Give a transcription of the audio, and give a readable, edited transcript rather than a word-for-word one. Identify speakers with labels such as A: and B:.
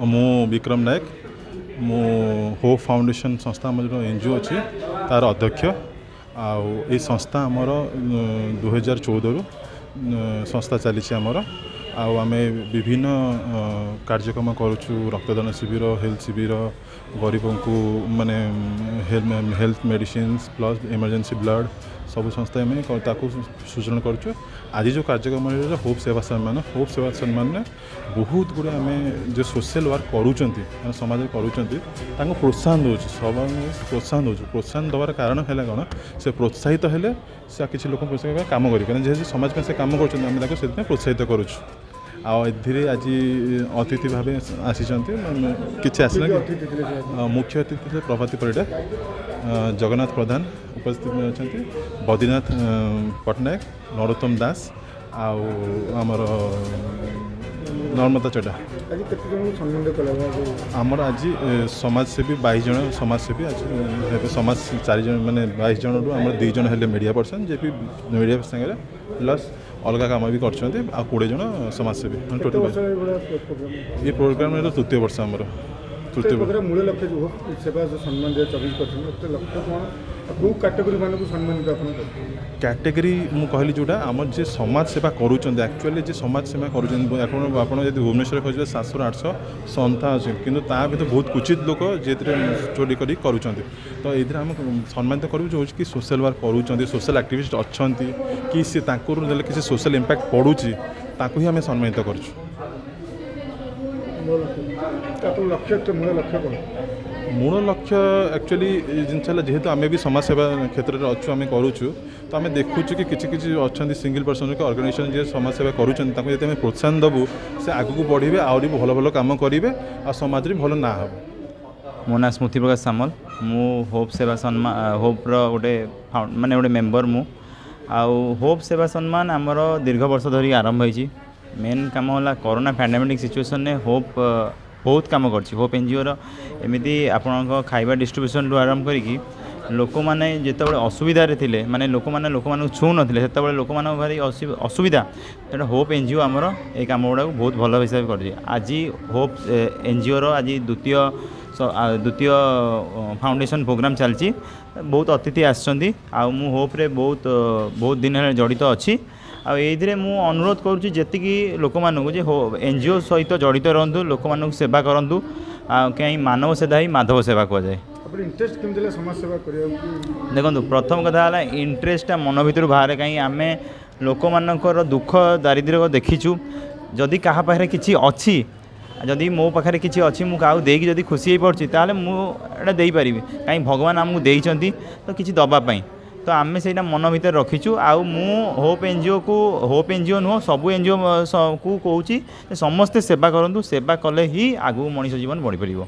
A: मु विक्रम नायक मु hope foundation संस्था आम जो एनजीओ अच्छी तार अध्यक्ष आई संस्था आमर 2014 रु संस्था चली आमर आम विभिन्न कार्यक्रम करुचु रक्तदान शिविर हेल्थ शिविर गरीबों को माने health medicine plus emergency blood सब संस्था में सूचना करुचु। आज जो कार्यक्रम होप सेवा सम्मान में बहुत गुड़े आम जो सोशल वर्क करूँ समाज करूँ प्रोत्साहन दूँ सब प्रोत्साहन देवार कारण है कौन से प्रोत्साहित हेले से किसी लोक कम करें जेहेतु समाज में से कम कर प्रोत्साहित करुँ आधे आज अतिथि भाव आसी कि आसना मुख्य अतिथि थे प्रभाती परिडा जगन्नाथ प्रधान उपस्थित अच्छा बद्रीनाथ पट्टनायक नरोत्तम दास आमर नर्मदा चढ़ा आमर आज समाजसेवी 22 जन समाजसेवी आज समाज 4 जन माने 22 जन रु आमर 2 जन हेले मीडिया पर्सन जे भी मीडिया संगे प्लस अलग काम भी कर 20 जन समाजसेवी टोटल ये प्रोग्राम तृतीय वर्ष आमर
B: मूल लक्ष्य जो सेवा जो सम्मान 24 लक्ष्य कौन कौ कैटेगरी मानक सम्मानित
A: कैटेगरी मु कहली जोटा आम जे समाज सेवा करूँ एक्चुअली जे समाज सेवा करूँ भुवनेश्वर खोजे 700-800 संस्था अच्छे कि भर बहुत कुचित लोक जे चोरी करूँ तो ये आम सम्मानित करूँ जो कि सोशल वर्क करूँ सोशल एक्टिविस्ट अच्छा कि सी किसी सोशल इम्पैक्ट पड़ू ही आम सम्मानित करूँ।
B: लक्ष्य मूल लक्ष्य कौन
A: मूल लक्ष्य एक्चुअली जिन जेहेतु आम भी समाज सेवा क्षेत्र में अच्छु आम करुचु तो आम देखुँ कि किसी अच्छा सिंगल पर्सन के ऑर्गेनाइजेशन जे समाज सेवा करुँच प्रोत्साहन देवु से आगू बढ़े आहरी भल भल कम करेंगे आ समाज भल ना हम।
C: मो ना स्मृति प्रकाश सामल मु होप सेवा सम्मान होप्र गोटे माने गोटे मेम्बर मु होप सेवा सम्मान आमर दीर्घ वर्ष धरी आरंभ होती मेन काम होला कोरोना पैंडेमिक सिचुएशन ने होप बहुत कम कर होप एनजीओ एमती आपण खाଇବା डिस्ट्रीब्यूशन आरंभ करी लोक मैंने जिते असुविधा थे माने लोक मैंने छू नथिले सेते लोक भारी असुविधा तेना होप एनजीओ आमर ये कम गुड़ा बहुत भल हिसाब कर आज होप एनजीओ आज द्वितीय फाउंडेशन प्रोग्राम चलती बहुत अतिथि आसछंती मु होप रे बहुत दिन है जड़ित अच्छी ये अनुरोध करुँची जी लोक मानू जे एनजीओ सहित जड़ित रहतु लोक मानू सेवा करूँ कहीं मानव सेवा ही माधव सेवा कहुए। देखो प्रथम कथा है इंटरेस्ट मन भर बाहर कहीं आम लोक मानकर दुख दारिद्र्य देखीचु जदि क्या पाखे किसी अच्छी जदि मो पाखे किसी अच्छी मुझे देकी जदि खुशी हो पड़ी ताल मुझे पारि कहीं भगवान आमको देती तो किसी दवापाई तो आम से मन भर रखीचु होप एनजीओ नुह सबू एनजीओ को कहूँ समस्ते सेवा करूँ सेवा कले ही आगू मनीष जीवन बढ़ी पार।